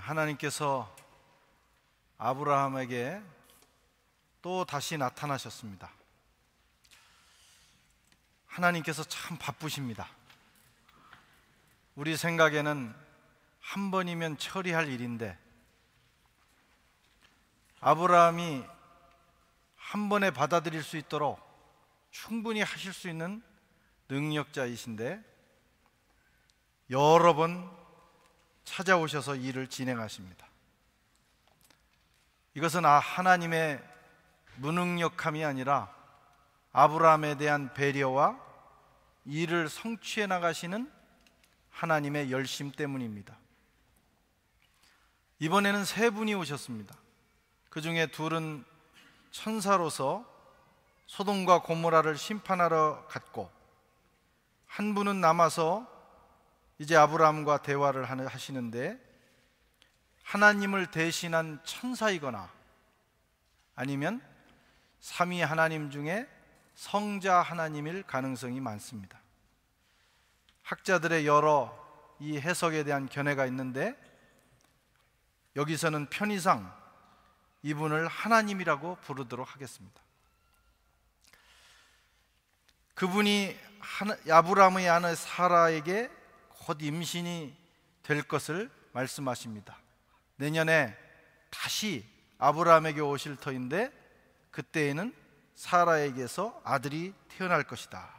하나님께서 아브라함에게 또 다시 나타나셨습니다. 하나님께서 참 바쁘십니다. 우리 생각에는 한 번이면 처리할 일인데 아브라함이 한 번에 받아들일 수 있도록 충분히 하실 수 있는 능력자이신데 여러 번 찾아오셔서 일을 진행하십니다. 이것은 하나님의 무능력함이 아니라 아브라함에 대한 배려와 일을 성취해 나가시는 하나님의 열심 때문입니다. 이번에는 세 분이 오셨습니다. 그 중에 둘은 천사로서 소돔과 고모라를 심판하러 갔고, 한 분은 남아서 이제 아브라함과 대화를 하시는데 하나님을 대신한 천사이거나 아니면 삼위 하나님 중에 성자 하나님일 가능성이 많습니다. 학자들의 여러 이 해석에 대한 견해가 있는데 여기서는 편의상 이분을 하나님이라고 부르도록 하겠습니다. 그분이 아브라함의 아내 사라에게 곧 임신이 될 것을 말씀하십니다. 내년에 다시 아브라함에게 오실 터인데 그때에는 사라에게서 아들이 태어날 것이다.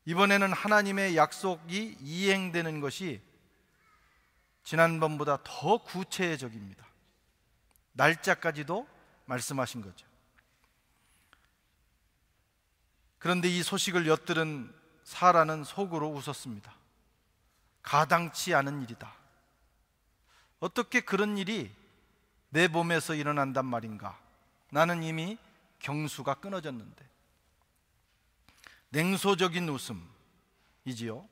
이번에는 하나님의 약속이 이행되는 것이 지난번보다 더 구체적입니다. 날짜까지도 말씀하신 거죠. 그런데 이 소식을 엿들은 사라는 속으로 웃었습니다. 가당치 않은 일이다. 어떻게 그런 일이 내 몸에서 일어난단 말인가? 나는 이미 경수가 끊어졌는데. 냉소적인 웃음이지요.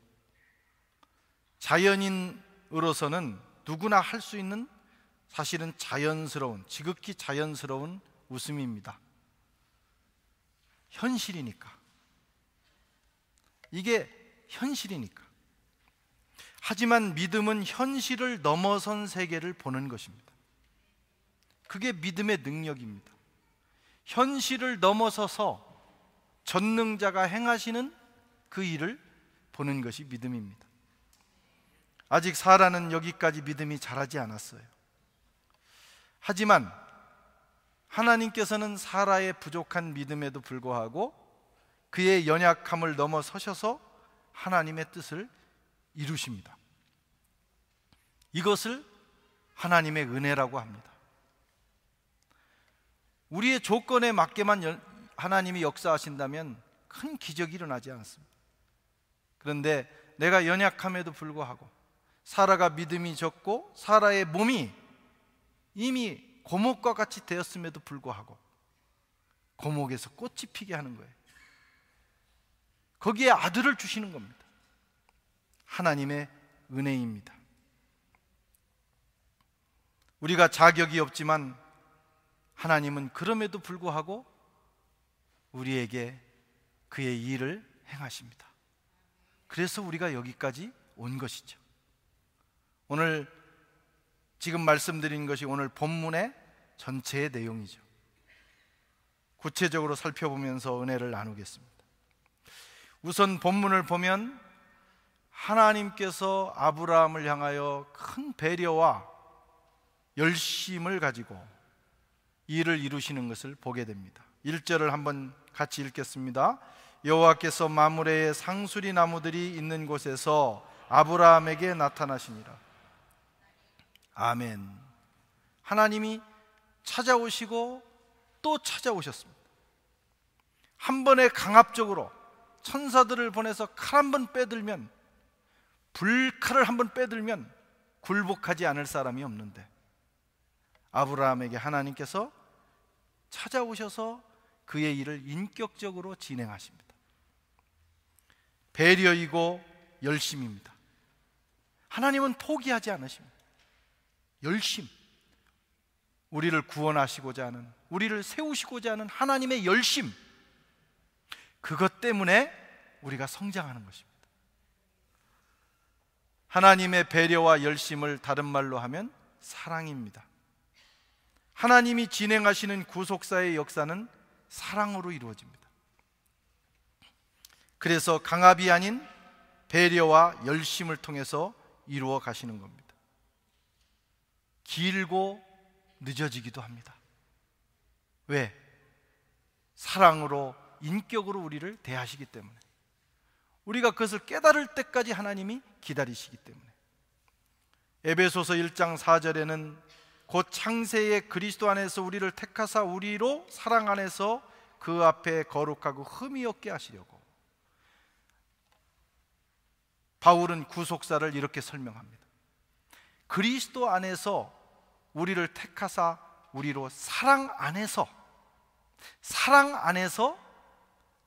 자연인으로서는 누구나 할 수 있는 사실은 자연스러운, 지극히 자연스러운 웃음입니다. 현실이니까. 이게 현실이니까. 하지만 믿음은 현실을 넘어선 세계를 보는 것입니다. 그게 믿음의 능력입니다. 현실을 넘어서서 전능자가 행하시는 그 일을 보는 것이 믿음입니다. 아직 사라는 여기까지 믿음이 자라지 않았어요. 하지만 하나님께서는 사라의 부족한 믿음에도 불구하고 그의 연약함을 넘어서셔서 하나님의 뜻을 이루십니다. 이것을 하나님의 은혜라고 합니다. 우리의 조건에 맞게만 하나님이 역사하신다면 큰 기적이 일어나지 않습니다. 그런데 내가 연약함에도 불구하고 사라가 믿음이 적고 사라의 몸이 이미 고목과 같이 되었음에도 불구하고 고목에서 꽃이 피게 하는 거예요. 거기에 아들을 주시는 겁니다. 하나님의 은혜입니다. 우리가 자격이 없지만 하나님은 그럼에도 불구하고 우리에게 그의 일을 행하십니다. 그래서 우리가 여기까지 온 것이죠. 오늘 지금 말씀드린 것이 오늘 본문의 전체의 내용이죠. 구체적으로 살펴보면서 은혜를 나누겠습니다. 우선 본문을 보면 하나님께서 아브라함을 향하여 큰 배려와 열심을 가지고 일을 이루시는 것을 보게 됩니다. 1절을 한번 같이 읽겠습니다. 여호와께서 마므레의 상수리 나무들이 있는 곳에서 아브라함에게 나타나시니라. 아멘. 하나님이 찾아오시고 또 찾아오셨습니다. 한 번에 강압적으로 천사들을 보내서 칼 한 번 빼들면, 불칼을 한 번 빼들면 굴복하지 않을 사람이 없는데 아브라함에게 하나님께서 찾아오셔서 그의 일을 인격적으로 진행하십니다. 배려이고 열심입니다. 하나님은 포기하지 않으십니다. 열심, 우리를 구원하시고자 하는, 우리를 세우시고자 하는 하나님의 열심, 그것 때문에 우리가 성장하는 것입니다. 하나님의 배려와 열심을 다른 말로 하면 사랑입니다. 하나님이 진행하시는 구속사의 역사는 사랑으로 이루어집니다. 그래서 강압이 아닌 배려와 열심을 통해서 이루어 가시는 겁니다. 길고 늦어지기도 합니다. 왜? 사랑으로, 인격으로 우리를 대하시기 때문에, 우리가 그것을 깨달을 때까지 하나님이 기다리시기 때문에. 에베소서 1장 4절에는 곧 창세의 그리스도 안에서 우리를 택하사 우리로 사랑 안에서 그 앞에 거룩하고 흠이 없게 하시려고. 바울은 구속사를 이렇게 설명합니다. 그리스도 안에서 우리를 택하사 우리로 사랑 안에서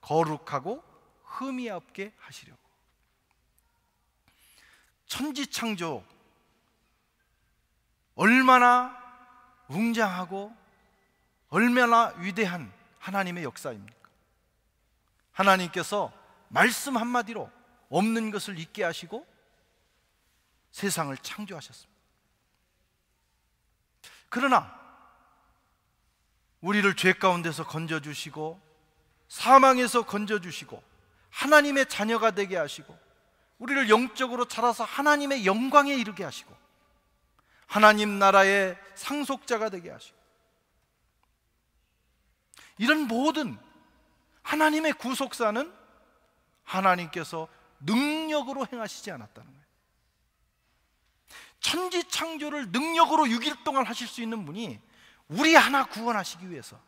거룩하고 흠이 없게 하시려고. 천지창조, 얼마나 웅장하고 얼마나 위대한 하나님의 역사입니까? 하나님께서 말씀 한마디로 없는 것을 있게 하시고 세상을 창조하셨습니다. 그러나 우리를 죄 가운데서 건져주시고 사망에서 건져주시고 하나님의 자녀가 되게 하시고 우리를 영적으로 자라서 하나님의 영광에 이르게 하시고 하나님 나라의 상속자가 되게 하시고, 이런 모든 하나님의 구속사는 하나님께서 능력으로 행하시지 않았다는 거예요. 천지창조를 능력으로 6일 동안 하실 수 있는 분이 우리 하나 구원하시기 위해서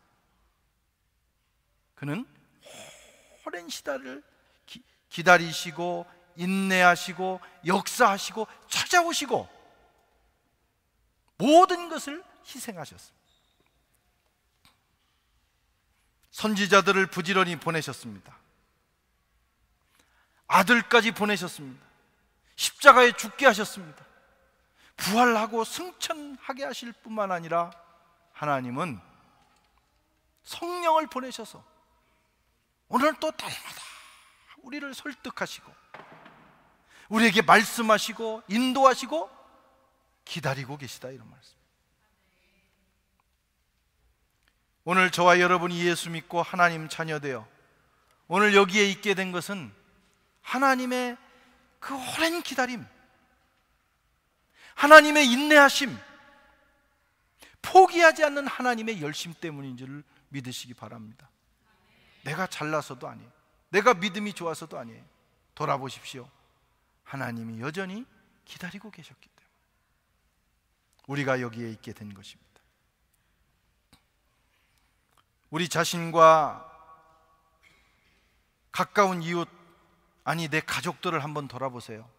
그는 오랜 시대를 기다리시고 인내하시고 역사하시고 찾아오시고 모든 것을 희생하셨습니다. 선지자들을 부지런히 보내셨습니다. 아들까지 보내셨습니다. 십자가에 죽게 하셨습니다. 부활하고 승천하게 하실 뿐만 아니라 하나님은 성령을 보내셔서 오늘 또 달마다 우리를 설득하시고 우리에게 말씀하시고 인도하시고 기다리고 계시다, 이런 말씀. 오늘 저와 여러분이 예수 믿고 하나님 자녀 되어 오늘 여기에 있게 된 것은 하나님의 그 오랜 기다림, 하나님의 인내하심, 포기하지 않는 하나님의 열심 때문인 줄 믿으시기 바랍니다. 내가 잘나서도 아니에요. 내가 믿음이 좋아서도 아니에요. 돌아보십시오. 하나님이 여전히 기다리고 계셨기 때문에 우리가 여기에 있게 된 것입니다. 우리 자신과 가까운 이웃, 아니 내 가족들을 한번 돌아보세요.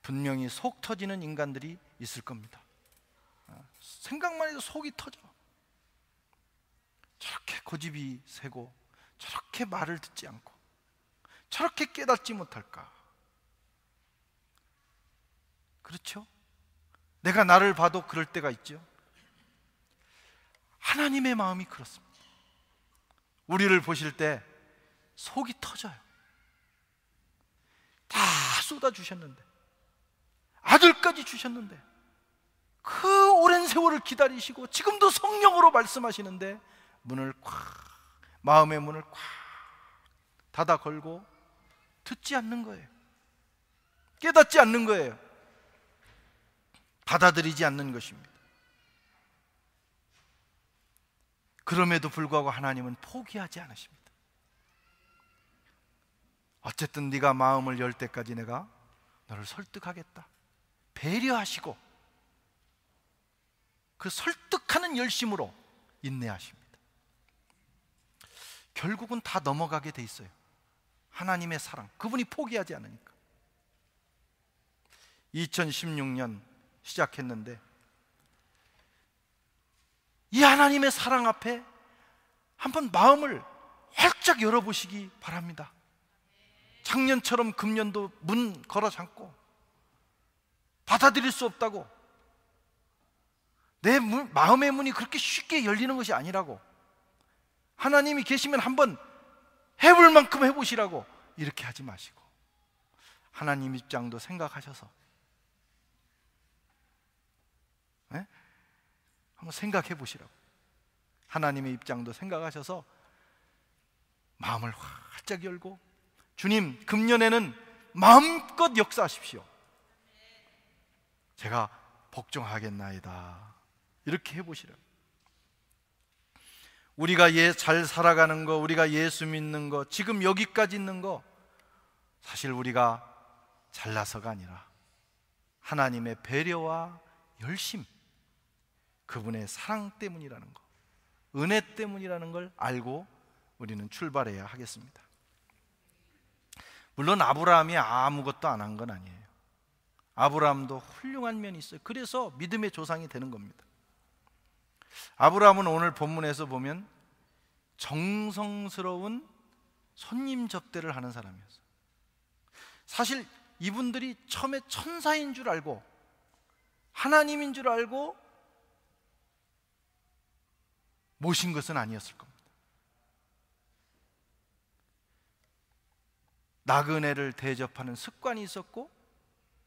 분명히 속 터지는 인간들이 있을 겁니다. 생각만 해도 속이 터져. 저렇게 고집이 세고 저렇게 말을 듣지 않고 저렇게 깨닫지 못할까? 그렇죠? 내가 나를 봐도 그럴 때가 있죠. 하나님의 마음이 그렇습니다. 우리를 보실 때 속이 터져요. 다 쏟아주셨는데, 아들까지 주셨는데, 그 오랜 세월을 기다리시고 지금도 성령으로 말씀하시는데 문을 마음의 문을 꽉 닫아 걸고 듣지 않는 거예요. 깨닫지 않는 거예요. 받아들이지 않는 것입니다. 그럼에도 불구하고 하나님은 포기하지 않으십니다. 어쨌든 네가 마음을 열 때까지 내가 너를 설득하겠다. 배려하시고 그 설득하는 열심으로 인내하십니다. 결국은 다 넘어가게 돼 있어요. 하나님의 사랑, 그분이 포기하지 않으니까. 2016년 시작했는데 이 하나님의 사랑 앞에 한번 마음을 활짝 열어보시기 바랍니다. 작년처럼 금년도 문 걸어 잠고 받아들일 수 없다고, 내 마음의 문이 그렇게 쉽게 열리는 것이 아니라고, 하나님이 계시면 한번 해볼 만큼 해보시라고, 이렇게 하지 마시고 하나님 입장도 생각하셔서, 네? 한번 생각해 보시라고. 하나님의 입장도 생각하셔서 마음을 활짝 열고, 주님, 금년에는 마음껏 역사하십시오. 제가 복종하겠나이다. 이렇게 해보시라고. 우리가 잘 살아가는 거, 우리가 예수 믿는 거, 지금 여기까지 있는 거, 사실 우리가 잘나서가 아니라 하나님의 배려와 열심, 그분의 사랑 때문이라는 거, 은혜 때문이라는 걸 알고 우리는 출발해야 하겠습니다. 물론 아브라함이 아무것도 안 한 건 아니에요. 아브라함도 훌륭한 면이 있어요. 그래서 믿음의 조상이 되는 겁니다. 아브라함은 오늘 본문에서 보면 정성스러운 손님 접대를 하는 사람이었어요. 사실 이분들이 처음에 천사인 줄 알고 하나님인 줄 알고 모신 것은 아니었을 겁니다. 나그네를 대접하는 습관이 있었고,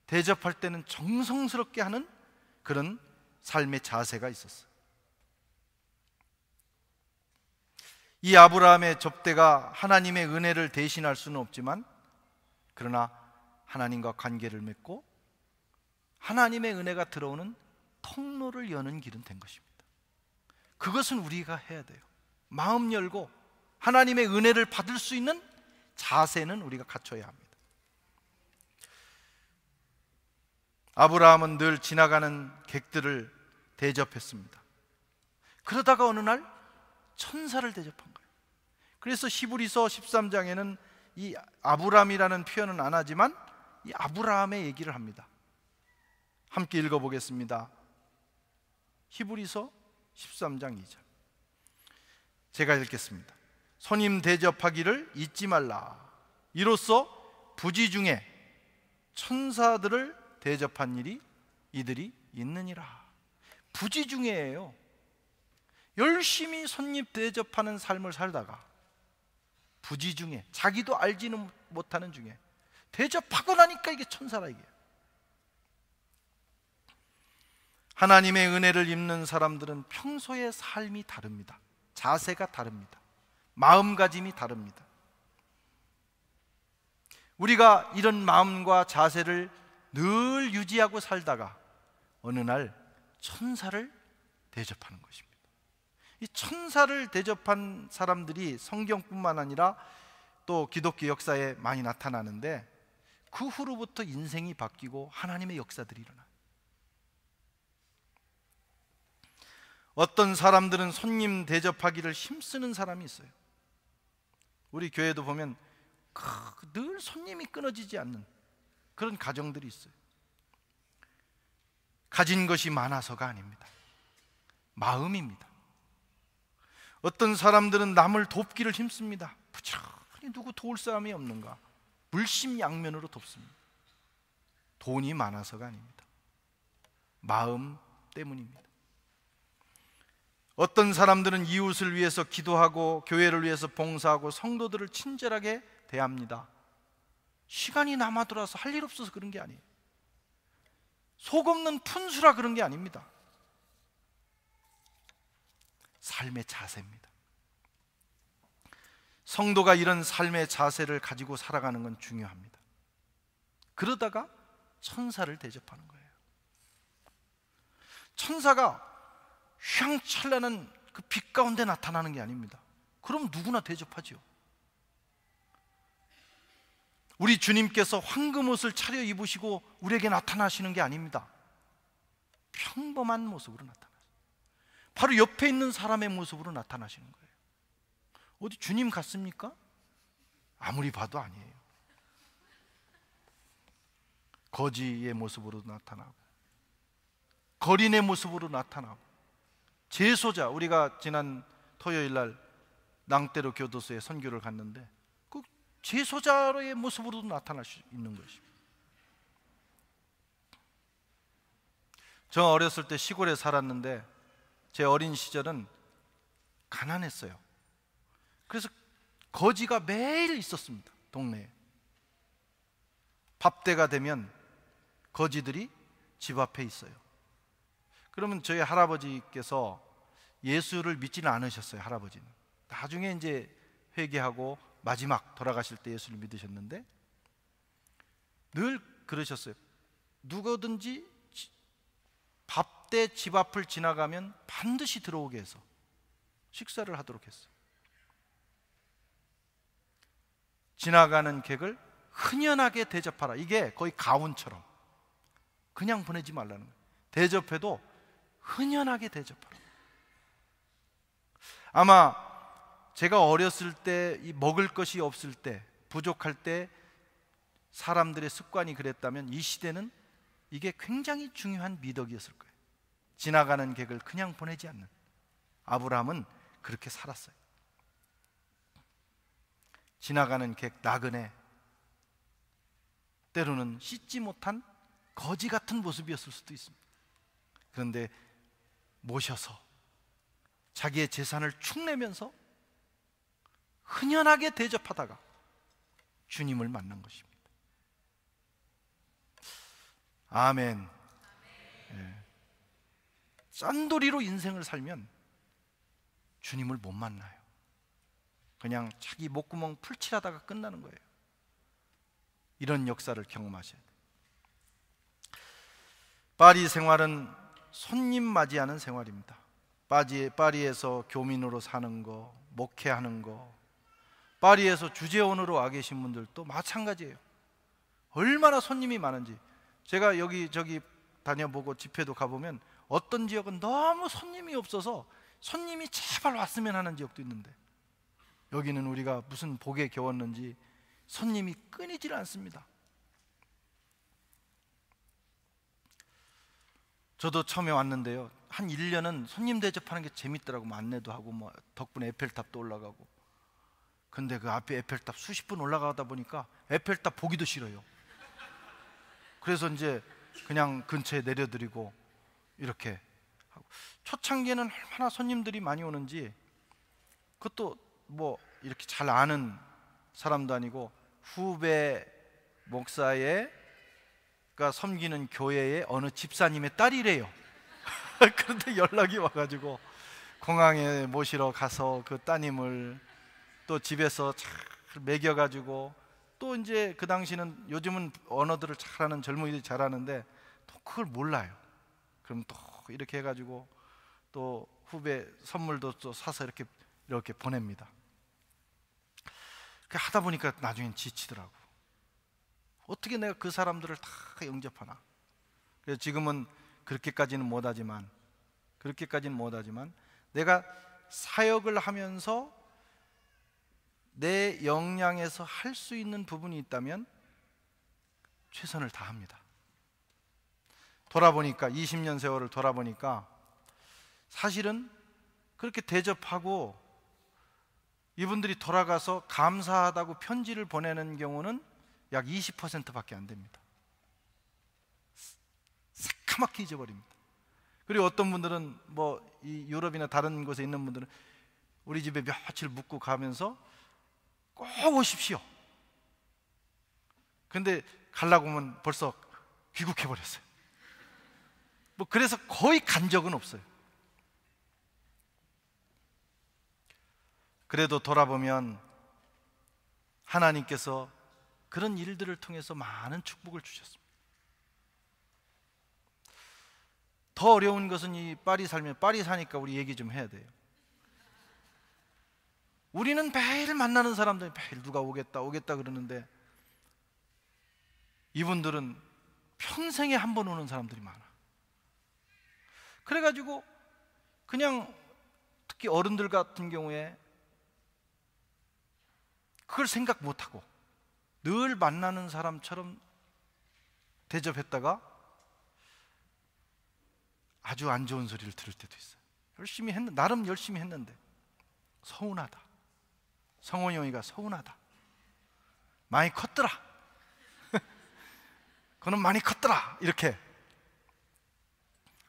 대접할 때는 정성스럽게 하는 그런 삶의 자세가 있었어요. 이 아브라함의 접대가 하나님의 은혜를 대신할 수는 없지만, 그러나 하나님과 관계를 맺고 하나님의 은혜가 들어오는 통로를 여는 길은 된 것입니다. 그것은 우리가 해야 돼요. 마음 열고 하나님의 은혜를 받을 수 있는 자세는 우리가 갖춰야 합니다. 아브라함은 늘 지나가는 객들을 대접했습니다. 그러다가 어느 날 천사를 대접한 거예요. 그래서 히브리서 13장에는 이 아브라함이라는 표현은 안 하지만 이 아브라함의 얘기를 합니다. 함께 읽어보겠습니다. 히브리서 13장 2절. 제가 읽겠습니다. 손님 대접하기를 잊지 말라. 이로써 부지 중에 천사들을 대접한 일이 이들이 있느니라. 부지 중에예요. 열심히 손님 대접하는 삶을 살다가 부지 중에, 자기도 알지는 못하는 중에 대접하고 나니까 이게 천사라. 이게 하나님의 은혜를 입는 사람들은 평소의 삶이 다릅니다. 자세가 다릅니다. 마음가짐이 다릅니다. 우리가 이런 마음과 자세를 늘 유지하고 살다가 어느 날 천사를 대접하는 것입니다. 이 천사를 대접한 사람들이 성경뿐만 아니라 또 기독교 역사에 많이 나타나는데, 그 후로부터 인생이 바뀌고 하나님의 역사들이 일어나요. 어떤 사람들은 손님 대접하기를 힘쓰는 사람이 있어요. 우리 교회도 보면 늘 손님이 끊어지지 않는 그런 가정들이 있어요. 가진 것이 많아서가 아닙니다. 마음입니다. 어떤 사람들은 남을 돕기를 힘씁니다. 부지런히 누구 도울 사람이 없는가, 물심양면으로 돕습니다. 돈이 많아서가 아닙니다. 마음 때문입니다. 어떤 사람들은 이웃을 위해서 기도하고 교회를 위해서 봉사하고 성도들을 친절하게 대합니다. 시간이 남아돌아서 할 일 없어서 그런 게 아니에요. 속 없는 푼수라 그런 게 아닙니다. 삶의 자세입니다. 성도가 이런 삶의 자세를 가지고 살아가는 건 중요합니다. 그러다가 천사를 대접하는 거예요. 천사가 휘황찬란한 그 빛 가운데 나타나는 게 아닙니다. 그럼 누구나 대접하지요. 우리 주님께서 황금옷을 차려 입으시고 우리에게 나타나시는 게 아닙니다. 평범한 모습으로 나타나요. 바로 옆에 있는 사람의 모습으로 나타나시는 거예요. 어디 주님 같습니까? 아무리 봐도 아니에요. 거지의 모습으로 나타나고, 거린의 모습으로 나타나고, 제소자, 우리가 지난 토요일 날 낭대로 교도소에 선교를 갔는데 그 제소자의 모습으로도 나타날 수 있는 것입니다. 저 어렸을 때 시골에 살았는데 제 어린 시절은 가난했어요. 그래서 거지가 매일 있었습니다, 동네에. 밥때가 되면 거지들이 집 앞에 있어요. 그러면 저희 할아버지께서 예수를 믿지는 않으셨어요. 할아버지는 나중에 이제 회개하고 마지막 돌아가실 때 예수를 믿으셨는데 늘 그러셨어요. 누구든지 밥때 집 앞을 지나가면 반드시 들어오게 해서 식사를 하도록 했어요. 지나가는 객을 흔연하게 대접하라. 이게 거의 가훈처럼 그냥 보내지 말라는 거예요. 대접해도 흔연하게 대접하라. 아마 제가 어렸을 때 이 먹을 것이 없을 때, 부족할 때 사람들의 습관이 그랬다면 이 시대는 이게 굉장히 중요한 미덕이었을 거예요. 지나가는 객을 그냥 보내지 않는. 아브라함은 그렇게 살았어요. 지나가는 객 나그네, 때로는 씻지 못한 거지 같은 모습이었을 수도 있습니다. 그런데 모셔서 자기의 재산을 축내면서 흔연하게 대접하다가 주님을 만난 것입니다. 아멘. 예. 짠돌이로 인생을 살면 주님을 못 만나요. 그냥 자기 목구멍 풀칠하다가 끝나는 거예요. 이런 역사를 경험하셔야 돼요. 파리 생활은 손님 맞이하는 생활입니다. 파리에서 교민으로 사는 거, 목회하는 거, 파리에서 주재원으로 와 계신 분들도 마찬가지예요. 얼마나 손님이 많은지. 제가 여기저기 다녀보고 집회도 가보면 어떤 지역은 너무 손님이 없어서 손님이 제발 왔으면 하는 지역도 있는데, 여기는 우리가 무슨 복에 겨웠는지 손님이 끊이질 않습니다. 저도 처음에 왔는데요, 한 1년은 손님 대접하는 게 재밌더라고. 뭐 안내도 하고 뭐 덕분에 에펠탑도 올라가고. 근데 그 앞에 에펠탑 수십 분 올라가다 보니까 에펠탑 보기도 싫어요. 그래서 이제 그냥 근처에 내려드리고 이렇게 하고. 초창기에는 얼마나 손님들이 많이 오는지, 그것도 뭐 이렇게 잘 아는 사람도 아니고 후배 목사의 섬기는 교회의 어느 집사님의 딸이래요. 그런데 연락이 와가지고 공항에 모시러 가서 그 따님을 또 집에서 잘 먹여가지고, 또 이제 그 당시는, 요즘은 언어들을 잘하는 젊은이들이 잘하는데 또 그걸 몰라요. 그럼 또 이렇게 해가지고 또 후배 선물도 또 사서 이렇게 보냅니다. 하다 보니까 나중엔 지치더라고. 어떻게 내가 그 사람들을 다 영접하나. 그래서 지금은 그렇게까지는 못하지만 내가 사역을 하면서 내 역량에서 할 수 있는 부분이 있다면 최선을 다합니다. 돌아보니까 20년 세월을 돌아보니까 사실은 그렇게 대접하고 이분들이 돌아가서 감사하다고 편지를 보내는 경우는 약 20%밖에 안 됩니다. 새카맣게 잊어버립니다. 그리고 어떤 분들은 뭐 이 유럽이나 다른 곳에 있는 분들은 우리 집에 며칠 묵고 가면서 꼭 오십시오. 근데 가려고 하면 벌써 귀국해 버렸어요. 뭐 그래서 거의 간 적은 없어요. 그래도 돌아보면 하나님께서 그런 일들을 통해서 많은 축복을 주셨습니다. 더 어려운 것은 이 파리 살면, 파리 사니까 우리 얘기 좀 해야 돼요. 우리는 매일 만나는 사람들, 매일 누가 오겠다 그러는데 이분들은 평생에 한 번 오는 사람들이 많아. 그래가지고 그냥 특히 어른들 같은 경우에 그걸 생각 못하고 늘 만나는 사람처럼 대접했다가 아주 안 좋은 소리를 들을 때도 있어요. 나름 열심히 했는데 서운하다. 성원이 형이가 서운하다. 많이 컸더라. 그는 많이 컸더라. 이렇게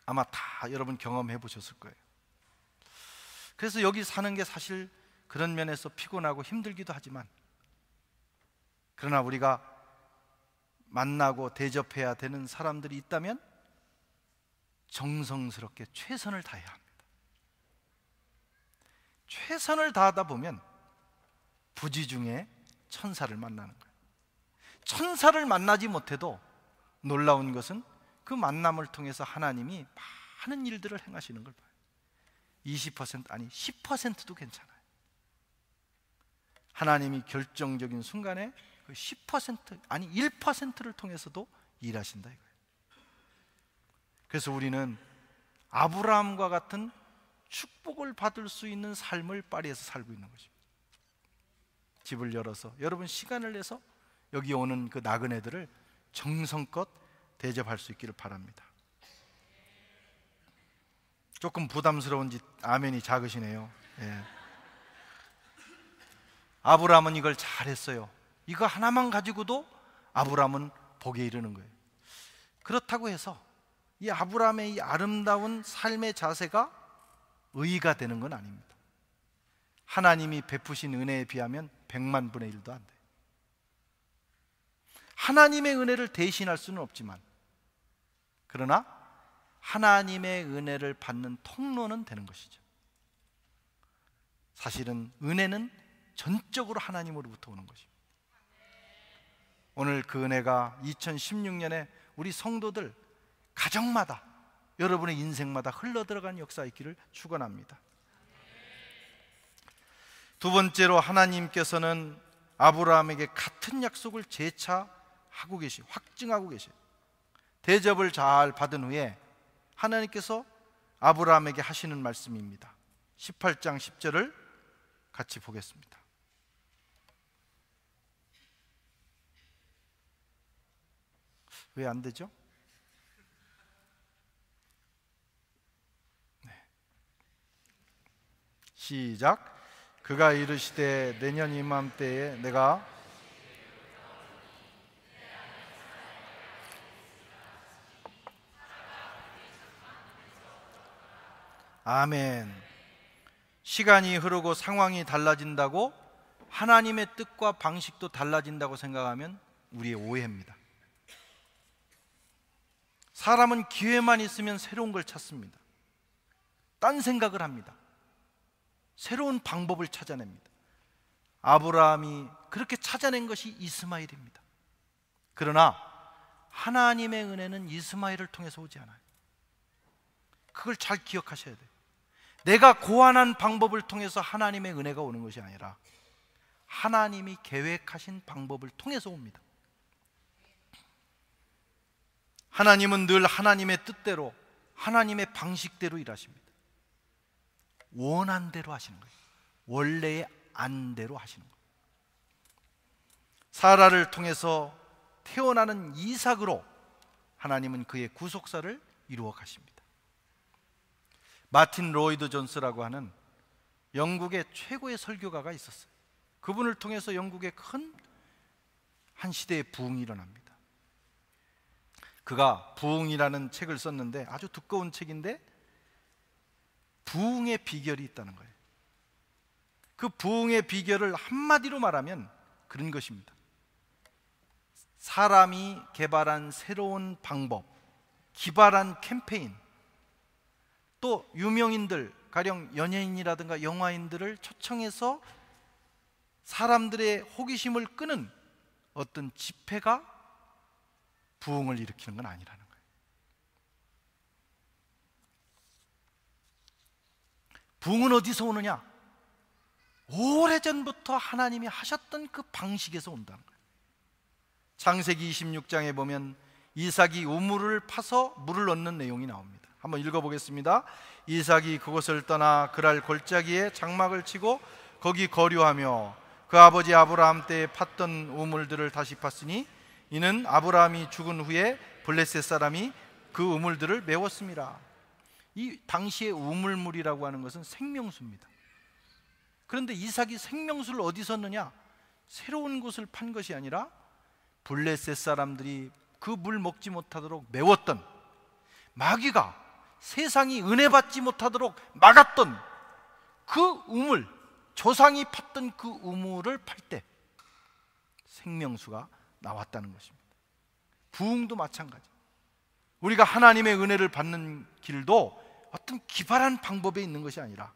아마 다 여러분 경험해 보셨을 거예요. 그래서 여기 사는 게 사실 그런 면에서 피곤하고 힘들기도 하지만, 그러나 우리가 만나고 대접해야 되는 사람들이 있다면 정성스럽게 최선을 다해야 합니다. 최선을 다하다 보면 부지 중에 천사를 만나는 거예요. 천사를 만나지 못해도 놀라운 것은 그 만남을 통해서 하나님이 많은 일들을 행하시는 걸 봐요. 20% 아니 10%도 괜찮아요. 하나님이 결정적인 순간에 그 10% 아니 1%를 통해서도 일하신다 이거예요. 그래서 우리는 아브라함과 같은 축복을 받을 수 있는 삶을 파리에서 살고 있는 것입니다. 집을 열어서 여러분 시간을 내서 여기 오는 그 나그네들을 정성껏 대접할 수 있기를 바랍니다. 조금 부담스러운지 아멘이 작으시네요. 예. 아브라함은 이걸 잘했어요. 이거 하나만 가지고도 아브라함은 복에 이르는 거예요. 그렇다고 해서 이 아브라함의 이 아름다운 삶의 자세가 의의가 되는 건 아닙니다. 하나님이 베푸신 은혜에 비하면 100만 분의 1도 안 돼요. 하나님의 은혜를 대신할 수는 없지만 그러나 하나님의 은혜를 받는 통로는 되는 것이죠. 사실은 은혜는 전적으로 하나님으로부터 오는 것입니다. 오늘 그 은혜가 2016년에 우리 성도들 가정마다 여러분의 인생마다 흘러들어간 역사 있기를 축원합니다. 두 번째로 하나님께서는 아브라함에게 같은 약속을 재차 확증하고 계셔요. 대접을 잘 받은 후에 하나님께서 아브라함에게 하시는 말씀입니다. 18장 10절을 같이 보겠습니다. 왜 안 되죠? 네. 시작. 그가 이르시되 내년 이맘때에 내가 아멘. 시간이 흐르고 상황이 달라진다고 하나님의 뜻과 방식도 달라진다고 생각하면 우리의 오해입니다. 사람은 기회만 있으면 새로운 걸 찾습니다. 딴 생각을 합니다. 새로운 방법을 찾아냅니다. 아브라함이 그렇게 찾아낸 것이 이스마엘입니다. 그러나 하나님의 은혜는 이스마엘을 통해서 오지 않아요. 그걸 잘 기억하셔야 돼요. 내가 고안한 방법을 통해서 하나님의 은혜가 오는 것이 아니라 하나님이 계획하신 방법을 통해서 옵니다. 하나님은 늘 하나님의 뜻대로 하나님의 방식대로 일하십니다. 원한대로 하시는 거예요. 원래의 안대로 하시는 거예요. 사라를 통해서 태어나는 이삭으로 하나님은 그의 구속사를 이루어 가십니다. 마틴 로이드 존스라고 하는 영국의 최고의 설교가가 있었어요. 그분을 통해서 영국의 큰 한 시대의 부흥이 일어납니다. 그가 부흥이라는 책을 썼는데 아주 두꺼운 책인데 부흥의 비결이 있다는 거예요. 그 부흥의 비결을 한마디로 말하면 그런 것입니다. 사람이 개발한 새로운 방법, 기발한 캠페인, 또 유명인들, 가령 연예인이라든가 영화인들을 초청해서 사람들의 호기심을 끄는 어떤 집회가 부흥을 일으키는 건 아니라는 거예요. 부흥은 어디서 오느냐? 오래전부터 하나님이 하셨던 그 방식에서 온다는 거예요. 창세기 26장에 보면 이삭이 우물을 파서 물을 얻는 내용이 나옵니다. 한번 읽어보겠습니다. 이삭이 그곳을 떠나 그랄 골짜기에 장막을 치고 거기 거류하며 그 아버지 아브라함 때에 팠던 우물들을 다시 팠으니 이는 아브라함이 죽은 후에 블레셋 사람이 그 우물들을 메웠습니다. 이 당시의 우물물이라고 하는 것은 생명수입니다. 그런데 이삭이 생명수를 어디서 얻느냐? 새로운 곳을 판 것이 아니라 블레셋 사람들이 그 물 먹지 못하도록 메웠던, 마귀가 세상이 은혜 받지 못하도록 막았던 그 우물, 조상이 팠던 그 우물을 팔 때 생명수가 나왔다는 것입니다. 부흥도 마찬가지. 우리가 하나님의 은혜를 받는 길도 어떤 기발한 방법에 있는 것이 아니라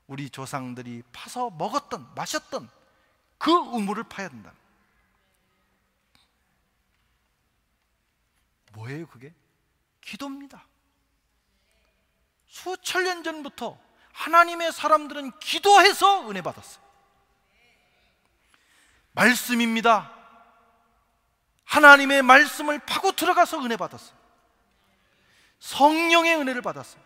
우리 조상들이 파서 먹었던, 마셨던 그 우물을 파야 된다. 뭐예요 그게? 기도입니다. 수천 년 전부터 하나님의 사람들은 기도해서 은혜 받았어요. 말씀입니다. 하나님의 말씀을 파고 들어가서 은혜 받았어요. 성령의 은혜를 받았어요.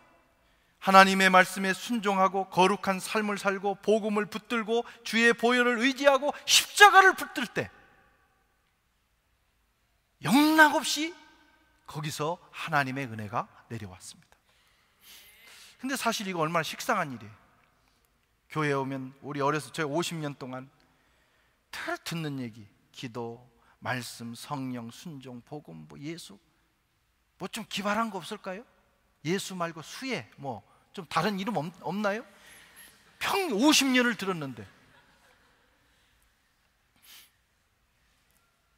하나님의 말씀에 순종하고 거룩한 삶을 살고 복음을 붙들고 주의 보혈을 의지하고 십자가를 붙들 때 영락없이 거기서 하나님의 은혜가 내려왔습니다. 근데 사실 이거 얼마나 식상한 일이에요. 교회에 오면 우리 어려서 저희 50년 동안 늘 듣는 얘기, 기도, 말씀, 성령, 순종, 복음, 예수, 뭐 좀 기발한 거 없을까요? 예수 말고 수혜, 뭐 좀 다른 이름 없나요? 50년을 들었는데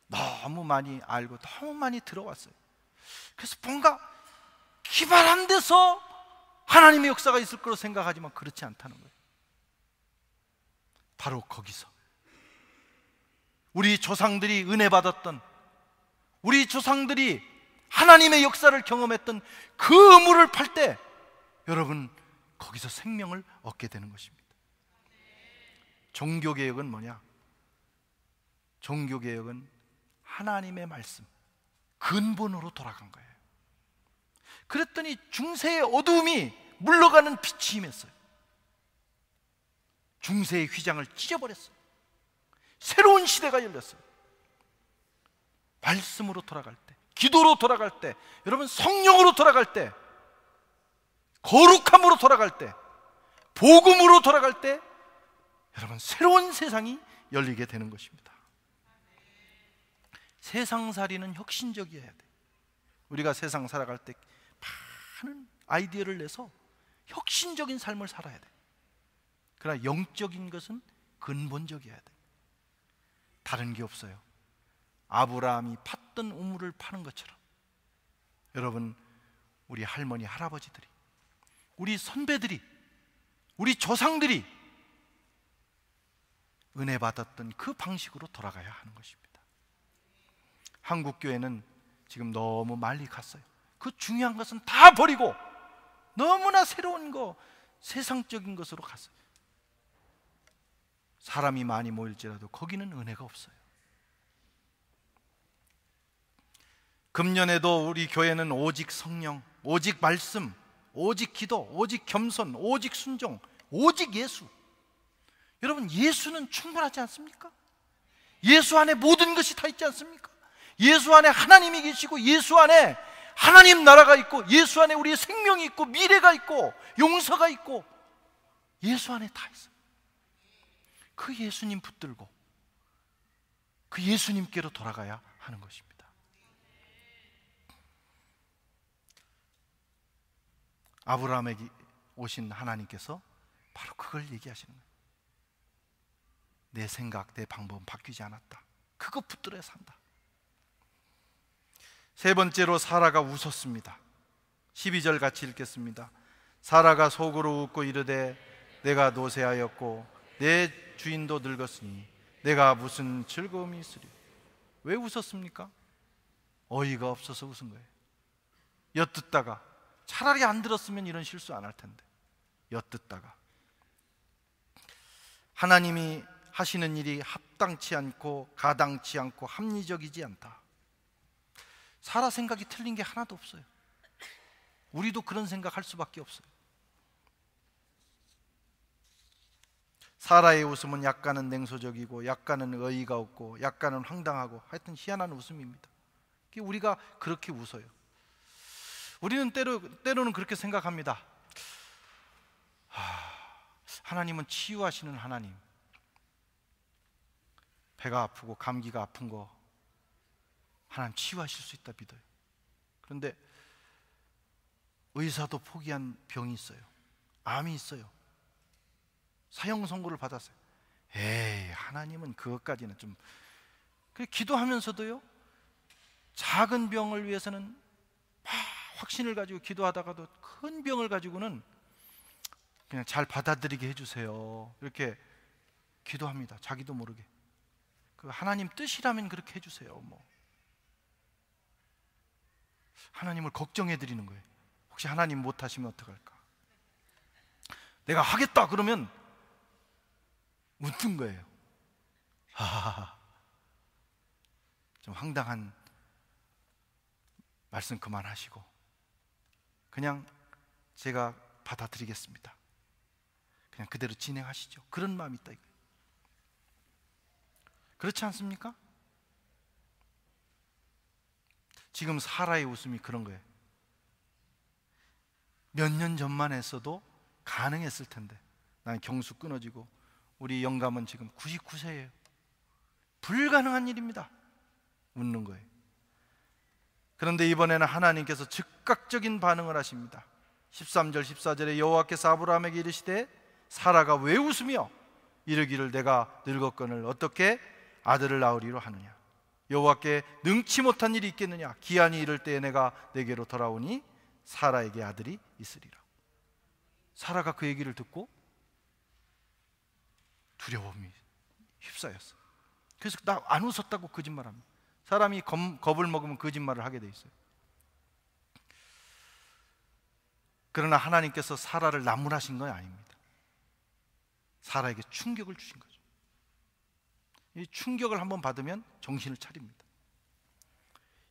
너무 많이 알고 너무 많이 들어왔어요. 그래서 뭔가 기발한 데서 하나님의 역사가 있을 거로 생각하지만 그렇지 않다는 거예요. 바로 거기서 우리 조상들이 은혜 받았던, 우리 조상들이 하나님의 역사를 경험했던 그 우물을 팔 때 여러분 거기서 생명을 얻게 되는 것입니다. 종교개혁은 뭐냐? 종교개혁은 하나님의 말씀, 근본으로 돌아간 거예요. 그랬더니 중세의 어두움이 물러가는 빛이 임했어요. 중세의 휘장을 찢어버렸어요. 새로운 시대가 열렸어요. 말씀으로 돌아갈 때, 기도로 돌아갈 때, 여러분 성령으로 돌아갈 때, 거룩함으로 돌아갈 때, 복음으로 돌아갈 때 여러분 새로운 세상이 열리게 되는 것입니다. 세상살이는 혁신적이어야 돼. 우리가 세상 살아갈 때 많은 아이디어를 내서 혁신적인 삶을 살아야 돼. 그러나 영적인 것은 근본적이어야 돼. 다른 게 없어요. 아브라함이 팠던 우물을 파는 것처럼 여러분 우리 할머니 할아버지들이, 우리 선배들이, 우리 조상들이 은혜 받았던 그 방식으로 돌아가야 하는 것입니다. 한국교회는 지금 너무 많이 갔어요. 그 중요한 것은 다 버리고 너무나 새로운 거, 세상적인 것으로 갔어요. 사람이 많이 모일지라도 거기는 은혜가 없어요. 금년에도 우리 교회는 오직 성령, 오직 말씀, 오직 기도, 오직 겸손, 오직 순종, 오직 예수. 여러분 예수는 충분하지 않습니까? 예수 안에 모든 것이 다 있지 않습니까? 예수 안에 하나님이 계시고 예수 안에 하나님 나라가 있고 예수 안에 우리의 생명이 있고 미래가 있고 용서가 있고 예수 안에 다 있어요. 그 예수님 붙들고 그 예수님께로 돌아가야 하는 것입니다. 아브라함에게 오신 하나님께서 바로 그걸 얘기하시는 거예요. 내 생각, 내 방법은 바뀌지 않았다. 그거 붙들어야 산다. 세 번째로 사라가 웃었습니다. 12절 같이 읽겠습니다. 사라가 속으로 웃고 이르되 내가 노쇠하였고 내 주인도 늙었으니 내가 무슨 즐거움이 있으리. 왜 웃었습니까? 어이가 없어서 웃은 거예요. 엿듣다가, 차라리 안 들었으면 이런 실수 안 할 텐데 엿듣다가, 하나님이 하시는 일이 합당치 않고 가당치 않고 합리적이지 않다. 사라 생각이 틀린 게 하나도 없어요. 우리도 그런 생각할 수밖에 없어요. 사라의 웃음은 약간은 냉소적이고 약간은 어이가 없고 약간은 황당하고 하여튼 희한한 웃음입니다. 우리가 그렇게 웃어요. 우리는 때로는 그렇게 생각합니다. 하나님은 치유하시는 하나님, 배가 아프고 감기가 아픈 거 하나님 치유하실 수 있다 믿어요. 그런데 의사도 포기한 병이 있어요. 암이 있어요. 사형 선고를 받았어요. 에이, 하나님은 그것까지는 좀, 기도하면서도요 작은 병을 위해서는 막 확신을 가지고 기도하다가도 큰 병을 가지고는 그냥 잘 받아들이게 해주세요, 이렇게 기도합니다. 자기도 모르게. 그 하나님 뜻이라면 그렇게 해주세요. 뭐 하나님을 걱정해 드리는 거예요. 혹시 하나님 못하시면 어떡할까? 내가 하겠다 그러면 웃는 거예요. 하하하. 좀 황당한 말씀 그만하시고 그냥 제가 받아들이겠습니다. 그냥 그대로 진행하시죠. 그런 마음이 있다 이거예요. 그렇지 않습니까? 지금 사라의 웃음이 그런 거예요. 몇 년 전만 했어도 가능했을 텐데 나는 경수 끊어지고 우리 영감은 지금 99세예요. 불가능한 일입니다. 웃는 거예요. 그런데 이번에는 하나님께서 즉각적인 반응을 하십니다. 13절 14절에 여호와께서 아브라함에게 이르시되 사라가 왜 웃으며 이르기를 내가 늙었거늘 어떻게 아들을 낳으리로 하느냐. 여호와께 능치 못한 일이 있겠느냐. 기한이 이를 때에 내가 내게로 돌아오니 사라에게 아들이 있으리라. 사라가 그 얘기를 듣고 두려움이 휩싸였어. 그래서 나 안 웃었다고 거짓말합니다. 사람이 겁을 먹으면 거짓말을 하게 돼 있어요. 그러나 하나님께서 사라를 나무라신 건 아닙니다. 사라에게 충격을 주신 거죠. 이 충격을 한번 받으면 정신을 차립니다.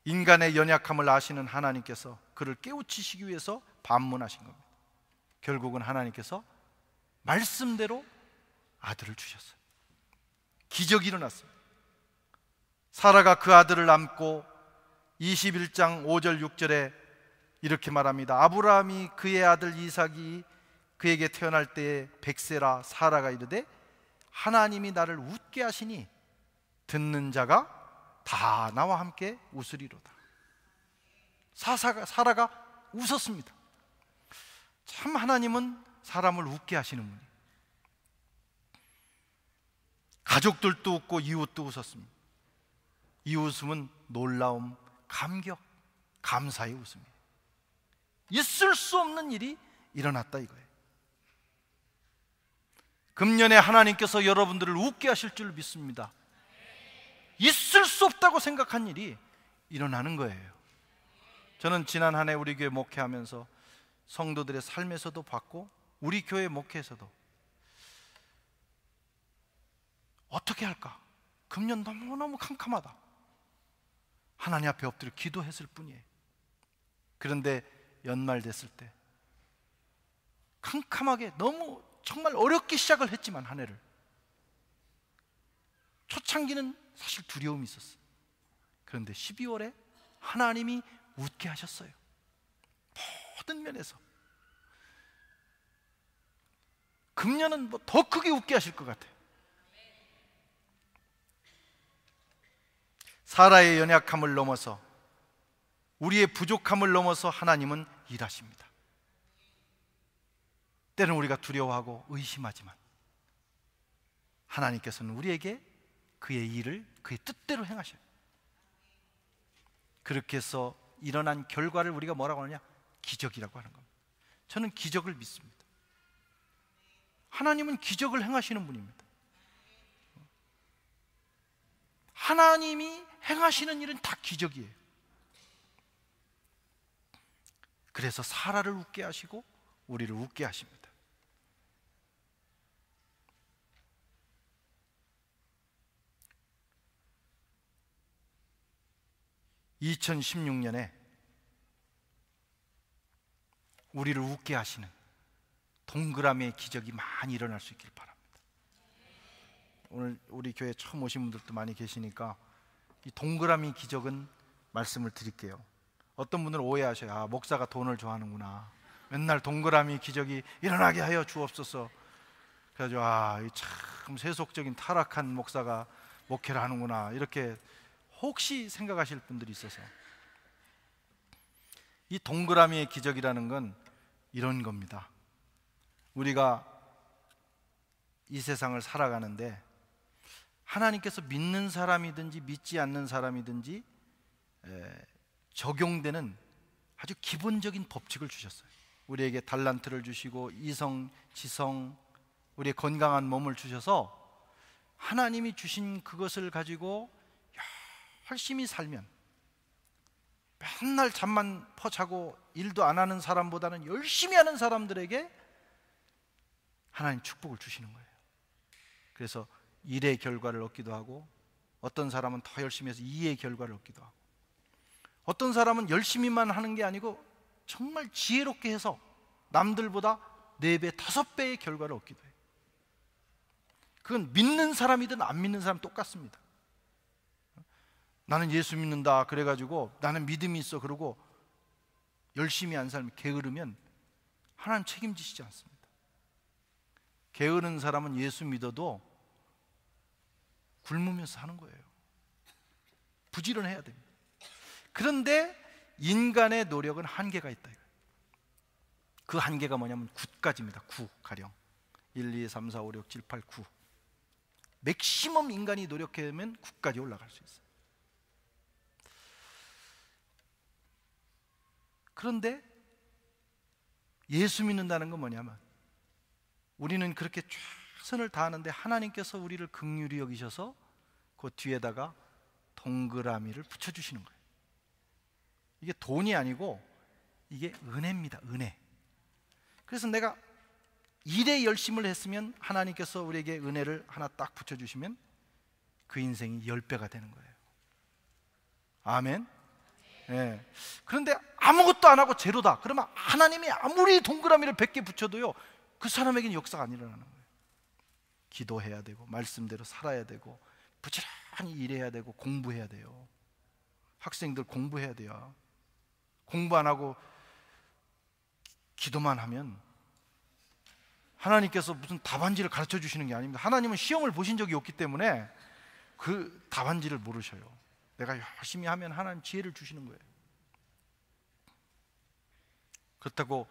인간의 연약함을 아시는 하나님께서 그를 깨우치시기 위해서 반문하신 겁니다. 결국은 하나님께서 말씀대로 아들을 주셨어요. 기적이 일어났습니다. 사라가 그 아들을 안고 21장 5절 6절에 이렇게 말합니다. 아브라함이 그의 아들 이삭이 그에게 태어날 때에 100세라 사라가 이르되 하나님이 나를 웃게 하시니 듣는 자가 다 나와 함께 웃으리로다. 사라가 웃었습니다. 참 하나님은 사람을 웃게 하시는 분이에요. 가족들도 웃고 이웃도 웃었습니다. 이 웃음은 놀라움, 감격, 감사의 웃음이에요. 있을 수 없는 일이 일어났다 이거예요. 금년에 하나님께서 여러분들을 웃게 하실 줄 믿습니다. 있을 수 없다고 생각한 일이 일어나는 거예요. 저는 지난 한 해 우리 교회 목회하면서 성도들의 삶에서도 봤고 우리 교회 목회에서도 어떻게 할까? 금년 너무너무 캄캄하다. 하나님 앞에 엎드려 기도했을 뿐이에요. 그런데 연말 됐을 때 캄캄하게 너무 정말 어렵게 시작을 했지만 한 해를 초창기는 사실 두려움이 있었어요. 그런데 12월에 하나님이 웃게 하셨어요. 모든 면에서. 금년은 뭐 더 크게 웃게 하실 것 같아요. 사라의 연약함을 넘어서 우리의 부족함을 넘어서 하나님은 일하십니다. 때는 우리가 두려워하고 의심하지만 하나님께서는 우리에게 그의 일을 그의 뜻대로 행하셔요. 그렇게 해서 일어난 결과를 우리가 뭐라고 하느냐? 기적이라고 하는 겁니다. 저는 기적을 믿습니다. 하나님은 기적을 행하시는 분입니다. 하나님이 행하시는 일은 다 기적이에요. 그래서 사라를 웃게 하시고 우리를 웃게 하십니다. (2016년에) 우리를 웃게 하시는 동그라미의 기적이 많이 일어날 수 있길 바랍니다. 오늘 우리 교회 처음 오신 분들도 많이 계시니까 이 동그라미 기적은 말씀을 드릴게요. 어떤 분들은 오해하셔요. 아, 목사가 돈을 좋아하는구나. 맨날 동그라미 기적이 일어나게 하여 주옵소서. 그래가지고 참 세속적인 타락한 목사가 목회를 하는구나 이렇게 혹시 생각하실 분들이 있어서, 이 동그라미의 기적이라는 건 이런 겁니다. 우리가 이 세상을 살아가는데 하나님께서 믿는 사람이든지 믿지 않는 사람이든지 적용되는 아주 기본적인 법칙을 주셨어요. 우리에게 달란트를 주시고 이성, 지성, 우리의 건강한 몸을 주셔서 하나님이 주신 그것을 가지고 열심히 살면, 맨날 잠만 퍼자고 일도 안 하는 사람보다는 열심히 하는 사람들에게 하나님 축복을 주시는 거예요. 그래서 일의 결과를 얻기도 하고, 어떤 사람은 더 열심히 해서 이의 결과를 얻기도 하고, 어떤 사람은 열심히만 하는 게 아니고 정말 지혜롭게 해서 남들보다 4배, 5배의 결과를 얻기도 해요. 그건 믿는 사람이든 안 믿는 사람 똑같습니다. 나는 예수 믿는다 그래가지고 나는 믿음이 있어 그러고 열심히 안 살면, 게으르면 하나님 책임지시지 않습니다. 게으른 사람은 예수 믿어도 굶으면서 하는 거예요. 부지런해야 됩니다. 그런데 인간의 노력은 한계가 있다. 그 한계가 뭐냐면 9까지입니다. 9 가령 1, 2, 3, 4, 5, 6, 7, 8, 9. 맥시멈 인간이 노력하면 9까지 올라갈 수 있어요. 그런데 예수 믿는다는 건 뭐냐면, 우리는 그렇게 최선을 다하는데 하나님께서 우리를 긍휼히 여기셔서 그 뒤에다가 동그라미를 붙여주시는 거예요. 이게 돈이 아니고 이게 은혜입니다. 은혜. 그래서 내가 일에 열심을 했으면 하나님께서 우리에게 은혜를 하나 딱 붙여주시면 그 인생이 10배가 되는 거예요. 아멘. 예. 그런데 아무것도 안 하고 제로다 그러면 하나님이 아무리 동그라미를 100개 붙여도요, 그 사람에게는 역사가 안 일어나는 거예요. 기도해야 되고, 말씀대로 살아야 되고, 부지런히 일해야 되고, 공부해야 돼요. 학생들 공부해야 돼요. 공부 안 하고 기도만 하면 하나님께서 무슨 답안지를 가르쳐 주시는 게 아닙니다. 하나님은 시험을 보신 적이 없기 때문에 그 답안지를 모르셔요. 내가 열심히 하면 하나님 지혜를 주시는 거예요. 그렇다고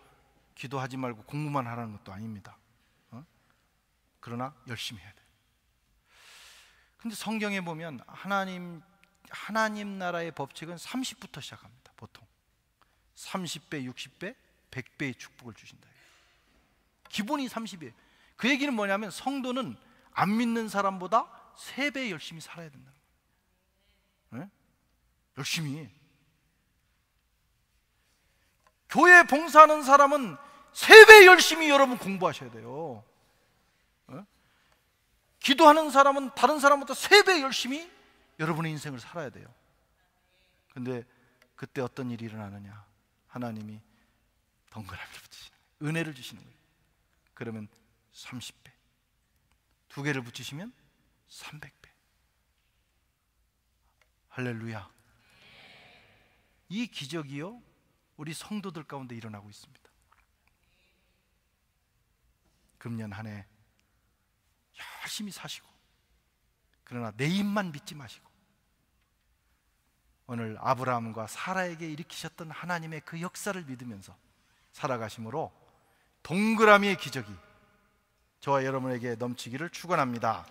기도하지 말고 공부만 하라는 것도 아닙니다. 그러나 열심히 해야 돼요. 근데 성경에 보면 하나님 나라의 법칙은 30부터 시작합니다. 보통 30배, 60배, 100배의 축복을 주신다. 기본이 30이에요. 그 얘기는 뭐냐면 성도는 안 믿는 사람보다 3배 열심히 살아야 된다는 거예요. 네? 열심히. 교회 봉사하는 사람은 3배 열심히 여러분 공부하셔야 돼요. 네? 기도하는 사람은 다른 사람보다 3배 열심히 여러분의 인생을 살아야 돼요. 근데 그때 어떤 일이 일어나느냐? 하나님이 동그라미를 붙이시는 거예요. 은혜를 주시는 거예요. 그러면 30배, 2개를 붙이시면 300배. 할렐루야. 이 기적이요, 우리 성도들 가운데 일어나고 있습니다. 금년 한 해 열심히 사시고, 그러나 내 입만 믿지 마시고, 오늘 아브라함과 사라에게 일으키셨던 하나님의 그 역사를 믿으면서 살아가심으로 동그라미의 기적이 저와 여러분에게 넘치기를 축원합니다.